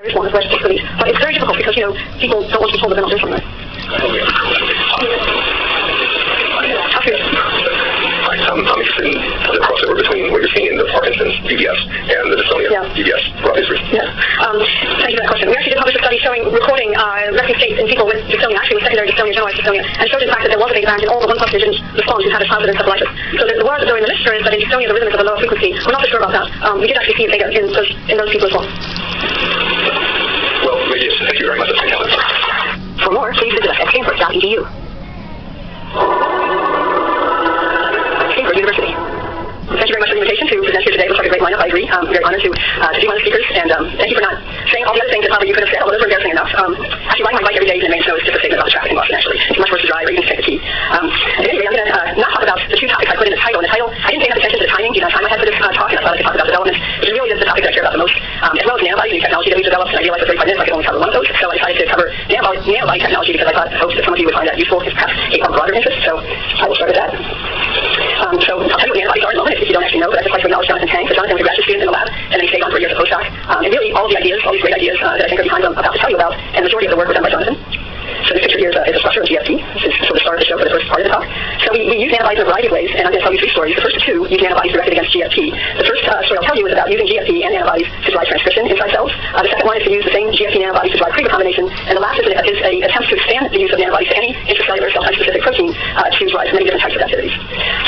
There is one of possibilities, but it's very difficult because, people don't want to be told that they're not doing something right. I'm interested in the crossover between what you're seeing in the Parkinson's DBS and the dystonia DBS for history. Yes. Thank you for that question. We actually did publish a study showing recording resting states in people with dystonia, actually with secondary dystonia, generalized dystonia, and showed in fact that there was a big band in all but one person who didn't respond, who had a childhood encephalitis. So the word though in the literature is that in dystonia the rhythm is of a lower frequency. We're not so sure about that. We did actually see a data in those people as well. Well, yes, thank you very much. For more, please visit us at stanford.edu. Stanford University. Thank you very much for the invitation to present here today. It looks like a great lineup. I agree. I'm very honored to be one of the speakers, and thank you for not saying all the other things that probably you could have said, although those were embarrassing enough. Actually, riding my bike every day in the main snow is just a statement about the traffic in Boston, actually. It's much worse to drive, or you can take the key. Anyway, I'm going to not talk about the two topics I put in the title. In the title, I didn't pay enough attention to the timing. I time I had for this talk, and I thought I could talk about development, which is really the topic that I care about the most, as well as nanobody and technology that we've developed. And I realized for 35 minutes I could only cover one of those, so I decided to cover nanobody technology because I hoped that some of you would find that useful, if perhaps a broader interest. So I will start with that. So I'll tell you what nanobodies are in a moment if you don't actually know, but I'd just like to acknowledge Jonathan Tang. So Jonathan was a graduate student in the lab, and then he stayed on for a year as a postdoc. And really, all these great ideas that I think are behind them, I'm about to tell you about, and the majority of the work was done by Jonathan. So this picture here is a structure of GFT. This is sort of the start of the show for the first part of the talk. So we use nanobodies in a variety of ways, and I'm going to tell you three stories. The first of two use nanobodies directed against GFT. The first story I'll tell you is about using GFT and nanobodies to drive transcription inside cells. The second one is to use the same GFT nanobodies to drive pre-recombination. And the last is an attempt to expand the use of nanobodies to any intracellular cell-type-specific protein to drive many different types of activities.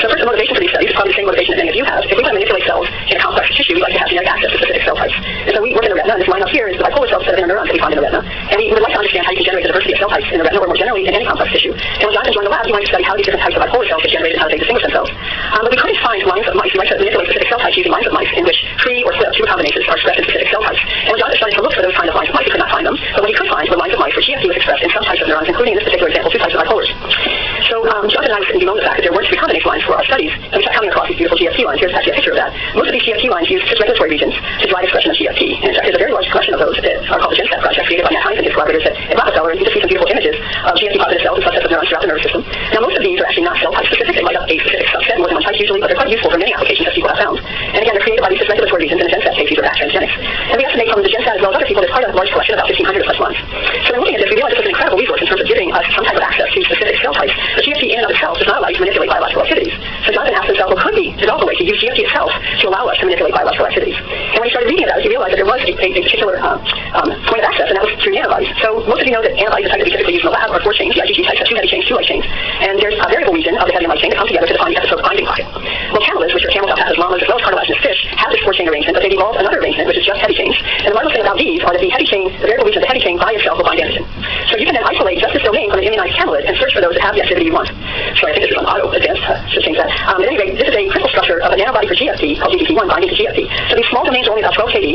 So first, the motivation for these studies is probably the same motivation that many of you have. If we want to manipulate cells in a complex tissue, we like to have genetic access to specific cell types. And so we work in the retina, and this line up here is the bipolar cells that are in the neurons that we find in the retina. And we would like to understand how you can generate the diversity of cell types in the retina, or more generally in any complex tissue. And when Jonathan joined the lab, he wanted to study how these different types of bipolar cells get generated and how they distinguish themselves. But we couldn't find lines of mice. We like to manipulate specific cell types using lines of mice in which pre or flip two combinations are expressed in specific cell types. And when Jonathan started to look for those kinds of lines of mice, he could not find them. But what he could find were lines of mice where GFT was expressed in some types of neurons, including in this particular example, two types of bipolars. So Jonathan and I were sitting bemoan the fact that there weren't recombination lines for our studies, and we kept coming across these beautiful GFT lines. Here's actually a picture of that. Most of these GFT lines use cis regulatory regions to drive expression of GFT. And in fact, there's a very large collection of those that are called the GenSat project, created by Matt Hines and his collaborators at Rockefeller, and you can see some beautiful images of GFT-positive cells and subsets of neurons throughout the nervous system. Now, most of these are actually not cell type specific. They light up a specific subset, more than one type usually, but they're quite useful for many applications as people have found. And again, they're created by these cis regulatory regions in the GenSat case. These are transgenics. And we estimate from the GenSat as well as other people, there's quite a large collection, about 1,500 of such lines. So in looking at this, we realized this was an incredible resource in terms of giving us some type of access to specific cell types. But GFT in and of itself does not allow you to manipulate biological activities. So Jonathan asked himself, well, could we develop a way to use GFT itself to allow us to manipulate biological activities? And when he started reading about it, he realized that there was a particular point of access, and that was through nanobodies. So most of you know that antibodies, the type that we typically use in the lab, are four chains. The IgG types have two heavy chains, two light chains. And there's a variable region of the heavy and light chain that come together to define the epitope binding pocket. Well, camelids, which are camel cell llamas, as well as cartilaginous fish, have this four-chain arrangement, but they've evolved another arrangement, which is just heavy chains. And the marvelous thing about these are that the heavy chain, the variable region of the heavy chain by itself will bind antigen. So you can then isolate just this domain from an immunized camelid and search for those that have the activity you want. So I think this is on auto advanced, should change that. At any rate, this is a crystal structure of a nanobody for GFT, called GDP1, binding to GFT. So these small domains are only about 12 kb.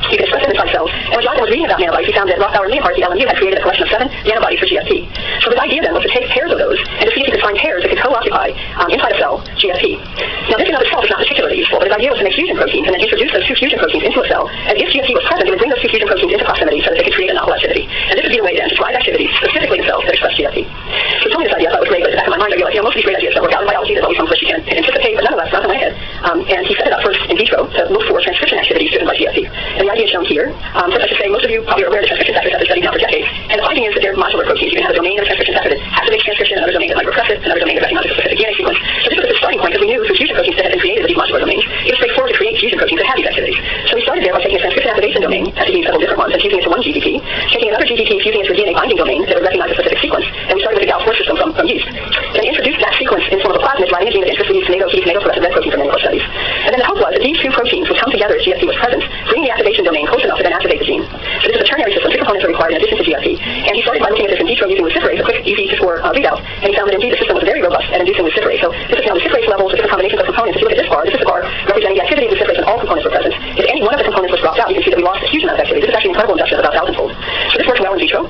You can express them inside cells. And when Jonathan was reading about nanobodies, he found that Rothbauer and Leonhardt, the LMU, had created a collection of 7 nanobodies for GFT. So his idea then was to take pairs of those and to see if he could find pairs that could co-occupy inside a cell GFT. Now this in and of itself is not particularly useful, but his idea was to make fusion proteins and then introduce those two fusion proteins into a cell. And if GFT was present, it would bring those two fusion proteins into proximity so that they could create a novel activity. And this would be a way then to drive activities specifically in cells that express GFT. So he told me this idea, I thought it was great, but at the back of my mind I realized, most of these great ideas that work out in biology, there's always some which you can anticipate, but nonetheless, not in my head. And he set it up first in vitro to look for transcription activities driven by GFT. And the idea is shown here. First I should say, most of you probably are aware that transcription factors have been studied now for decades. And the finding is that they're modular proteins. You can have a domain of a transcription factor that activates transcription, another domain that might repress it, another domain that recognizes a specific DNA sequence. So this was the starting point, because we knew through fusion proteins that had been created with these modular domains, it was straightforward to create fusion proteins that have these activities. So we started there by taking a transcription activation domain, activating several different ones, and fusing it to one GDP, taking another GDP, fusing it to a DNA binding domain that would recognize a specific sequence, and we started with a Gauss force system from yeast. Then introduced that sequence in form of a plasmid, driving a gene of interest. We used tomato fluorescent red protein from many of our studies. And then the hope was that these two proteins would come together as GFT was present, bringing the activation domain close enough to then activate the gene. So this is a ternary system. 3 components are required in addition to GFT. And he started by looking at this in vitro using luciferase, a quick, easy to score readout. And he found that indeed the system was very robust at inducing luciferase. So this is now luciferase levels with different combinations of components. If you look at this is the bar representing the activity of luciferase when all components were present. If any one of the components was dropped out, you can see that we lost a huge amount of activity. This is actually an incredible induction, about 1,000-fold. So this worked well in vitro.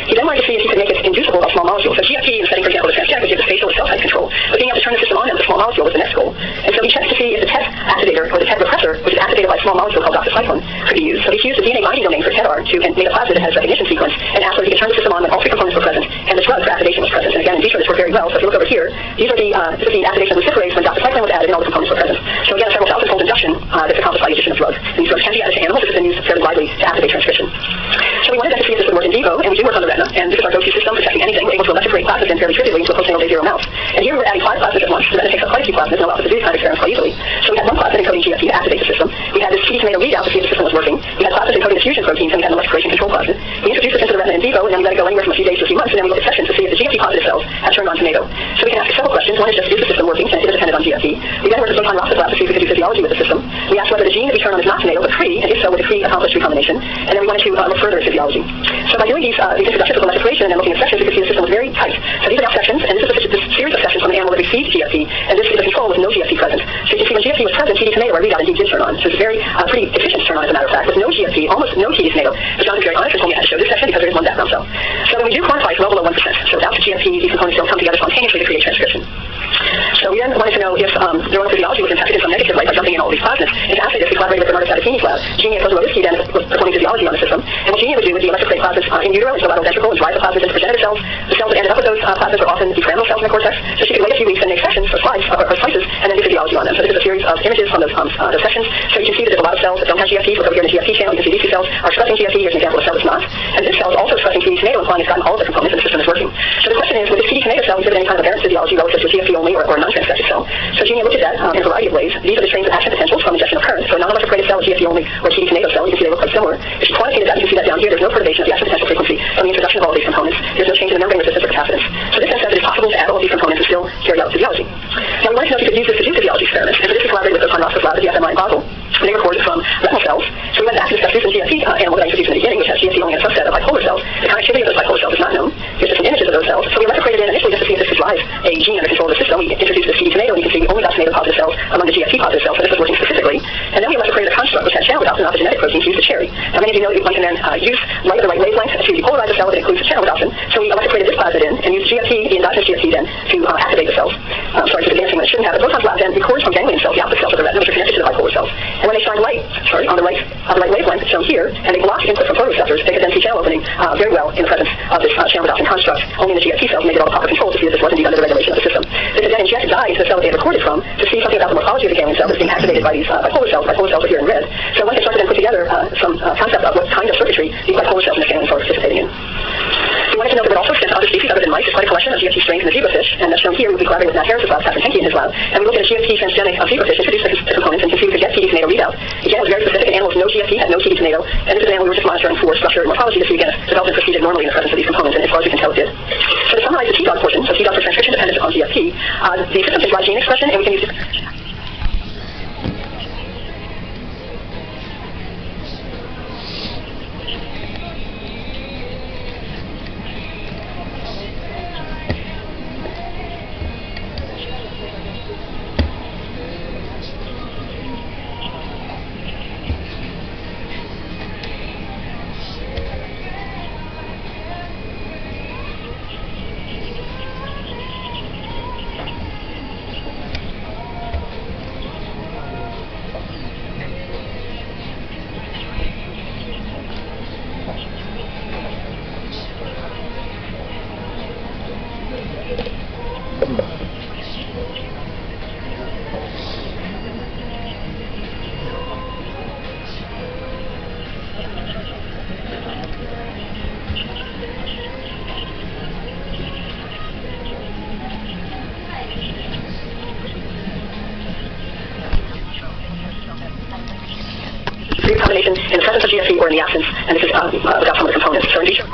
He then wanted to see if he could make it inducible by small molecules. So GFT in the setting, for example, of transgenic, which is the spatial or cell type control. But being able to turn the system on and the small molecule was the next goal. And so he checked to see if the TET activator or the TET repressor, which is activated by a small molecule called doxycycline, could be used. So he used the DNA binding domain for TEDR to make a plasmid that has recognition sequence and asked whether he could turn the system on when all 3 components were present and the drug for activation was present. And again, in vitro this worked very well. So if you look over here, this is the activation of luciferase when doxycycline was added and all the components were present. So again, a several thousand-fold induction that's accomplished by the addition of drugs. And these drugs can be added to animals. This has been used fairly widely to activate transcription. So we wanted to see if this would work in vivo, and we do work on the retina, and this is our go-to system for checking anything. We're able to electroporate plasmids in fairly trivially into a post-single day zero mouse. And here we're adding 5 plasmids at once. The retina takes up quite a few plasmids and allows us to do these kind of experiments quite easily. So we had one plasmid encoding GFP to activate the system. We had this CD tomato readout to see if the system was working. We had plasmids encoding the fusion proteins, and we had an electroporation control plasmid. We introduced this into the retina in vivo, and then we let it go anywhere from a few days to a few months, and then we look at sessions to see if the GFP-positive cells have turned on tomato. So we can ask several questions. One is just, is the system working, and is it dependent on GFP? We then worked with photon lab to see if we could do physiology with the system. We asked whether the gene that we turn on is not tomato, but free, and if so, would the free accomplish recombination? And then we wanted to look further at physiology. So by doing these introductions of electroporation and then looking at sessions, we could see the system was very tight. So these are now sessions, and this is this series of sessions from an animal that received GFP, and this is a control with no GFP present. So you can see when GFP was present, TD tomato, our readout, indeed did turn on. So it's very pretty efficient turn on, as a matter of fact. With no GFP, almost no TD tomato. But Jonathan's very honest and told me I had to show this section because there is one background cell. So when we do quantify, it's well below 1%. So without the GFP, these components don't come together spontaneously to create transcription. So we then wanted to know if neuronal physiology was impacted in some negative way by jumping in all these plasmids. And to answer this, we collaborated with Bernard Sabatini's lab. Jeannie Kozlowski then was performing physiology on the system. And what Jeannie would do would be electroplate plasmids in utero into the lateral ventricle and drive the plasmids into progenitor cells. The cells that ended up with those plasmids were often the pyramidal cells in the cortex. So she could wait a few weeks and make sections or slices and then do physiology on them. So this is a series of images from those sessions. So you can see that there's a lot of cells that don't have GFP. So over here in the GFP channel, you can see these 2 cells are expressing GFP. Here's an example of a cell that's not. And this cell is also expressing TD tomato, implying it's gotten all of the components and the system is working. So the question is, would this TD tomato cell exhibit any kind of aberrant physiology relative to a GFP only or a non-transfected cell? So Jeannie looked at that in a variety of ways. These are the strains of action potentials from injection of current. So a non-electroporated cell, a GFP only, or a TD tomato cell, you can see they look quite similar. If you quantitated that, you can see that down here, there's no perturbation of the action potential frequency from the introduction of all of these components. There's no change in the membrane resistance or capacitance. So this then says that it's possible to add all of these components and still carry out physiology. Now we wanted to know if you could use this to do physiology experiments. And for this we collaborated with the Kozlowski lab at the FMI in Basel. And they recorded from retinal cells. So we went back to discuss this in GFP animal that I introduced in the beginning, which has GFP only in a subset of bipolar cells. The connectivity of those bipolar cells is not known. Here's just some images of those cells. So we electroporated in initially just to see if this could drive a gene under control of the system. We introduced the CD tomato, and you can see we only got tomato positive cells among the GFP positive cells, so this was working specifically. And then we electroporated a construct which had channel adoption of the genetic protein to use the cherry. Now many of you know that one can then use light of the right wavelength to depolarize a cell that includes the channel adoption. So we electroporated this plasmid in and used GFP, the endogenous GFP then, to activate the cells. Sorry, for advancing when it shouldn't have. The proton lab then records from ganglion cells, the opposite cells of the retina, which are connected to the bipolar cells. And when they shine light, on the right wavelength shown here, and they block input from photoreceptors, they could then see channel opening very well in the presence of this channel adoption construct. Only in the GFP cells make it all the proper control to see that this was indeed under the regulation of the system. They could then inject dye into the cell that they had recorded from to see something about the morphology of the ganglion cell that's being activated by these bipolar cells. Bipolar cells are here in red. So one can start to then put together some concept of what kind of circuitry these bipolar cells in the ganglion cell are participating in. We wanted to know that it also extends to other species other than mice. It's quite a collection of GFP strains in the zebrafish, and that's shown here. We collaborated with Matt Harris's lab, Patrick Henke in his lab, and we looked at a GFP transgenic zebrafish, introduced the components, and you can see we could get TD tomato readout. Again, it was very specific. Animals no GFP had no TD tomato, and this is an animal we were just monitoring for structure and morphology to see again if development proceeded normally in the presence of these components, and as far as we can tell it did. So to summarize the T-dog portion, so T-dog for transcription dependent upon GFP, the system can drive gene expression, and we can use recombination in the presence of GFP or in the absence, and this is without some of the components. So in vitro.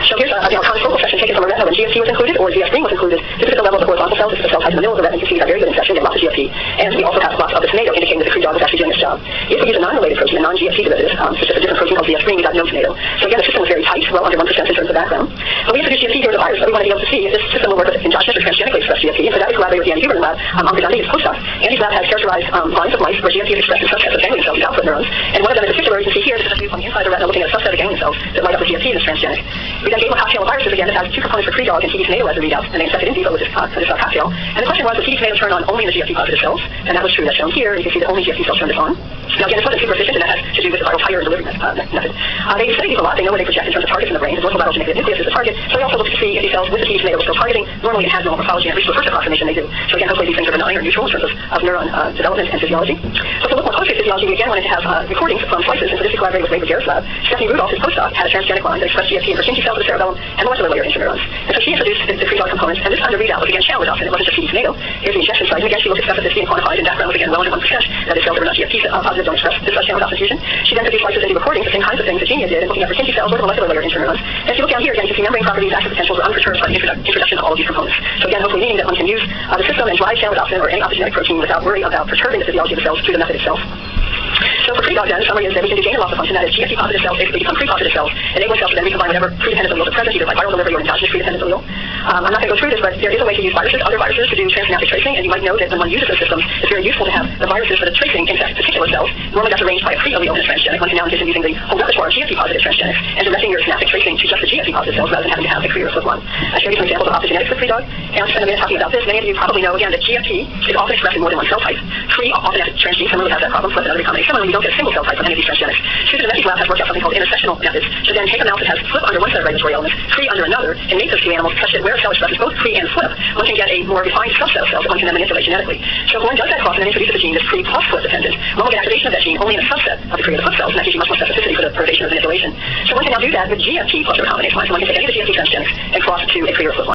So here's a confocal section taken from a retina when GFP was included or ZF ring was included. This is the level of the horizontal cells. This is the cell type in the middle of the retina. You can see we got very good inception. We have lots of GFP. And we also have lots of the tomato indicating that the Cree dog is actually doing its job. job is to use a non-related protein, a non-GFP derivative, specific different protein called BF3, and we got no tomato. So again, the system was very tight, well under 1% in terms of background. But we introduced GFP here as a virus, so we want to be able to see if this system will work with endogenous or transgenically expressed GFP. And for that, we collaborated with the Andy Huberman lab, Andy's postdoc. Andy's lab has characterized lines of mice where GFP is expressed in subsets of ganglion cells, the output neurons. And one of them in particular, you can see here, this is a view from the inside of the retina looking at a subset of ganglion cells that light up with GFP and is transgenic. We then gave him a cocktail of viruses again that has two components for pre-dog and TD tomato as a readout, and they infected in vivo with this cocktail. And the question was TD tomato turn on only in the GFP positive cells? And that was true. That's shown here. You can see that only GFP cells turned it on. Now again, this wasn't super efficient, and that has to do with the viral titer and delivery method. They study these a lot. They know where they project in terms of targets in the brain. The dorsal lateral genetic nucleus is the target. So they also look to see if these cells with the TD tomato are still targeting. Normally it has normal morphology, and at least for the first approximation they do. So again, hopefully these things are benign or neutral in terms of neuron development and physiology. So to look more closely at physiology, we again wanted to have recordings from slices, and for this we collaborated with Ray Berger's lab. Stephanie Rudolph, his postdoc, had a transgenic line that expressed GFP in Purkinje cells of the cerebellum and molecular layer interneurons. And so she introduced the pre-dog components, and this time the readout was again challenged often. It wasn't just TD tomato. Here's the injection site, and again she looked at specificity being quantified, and background was again well under 1%. That is cells that are not GFP positive don't express this channel without confusion. She then produced slices into recordings, the same kinds of things that Genia did, and looking at Purkinje cells or the molecular layer interneurons. And if you look down here again, you can see membrane properties, active potentials are unperturbed by the introduction of all of these components. So again, hopefully meaning that one can use the system and drive channelopsin or any optogenetic protein without worry about perturbing the physiology of the cells through the method itself. So for pre-dog then, the summary is that we can do gain and loss of function, that is GFP positive cells basically become pre-positive cells, enabling cells to then recombine whatever pre-dependent alleles are present, either by viral delivery or endogenous pre-dependent allele. I'm not going to go through this, but there is a way to use viruses, other viruses, to do transsynaptic tracing, and you might know that when one uses the system, it's very useful to have the viruses for the tracing infect particular cells. Normally that's arranged by a pre-allele in a transgenic. One can now envision using the whole repertoire of GFP positive transgenics and directing your synaptic tracing to just the GFP positive cells rather than having to have the pre or flip one. I showed you some examples of optogenetics with pre-dog, and I'll spend a minute talking about this. Many of you probably know again that GFP is often expressed in more than one cell type. Pre often has transgene, similarly has that problem, flip another recombination. Similarly, you don't get a single cell type from any of these transgenics. Susan Messi's lab has worked out something called intersectional methods to then take a mouse that has flip under one set of regulatory elements, pre under another, and make those two animals such that where a cell expresses both pre and flip, one can get a more refined subset of cells that one can then manipulate genetically. So if one does that cross and then introduces a gene that's pre plus flip dependent, one will get activation of that gene only in a subset of the pre or the flip cells, and that gives you much more specificity for the perturbation of manipulation. So one can now do that with GFP plus recombination lines. So one can take any of the GFP transgenics and cross to a pre or flip line.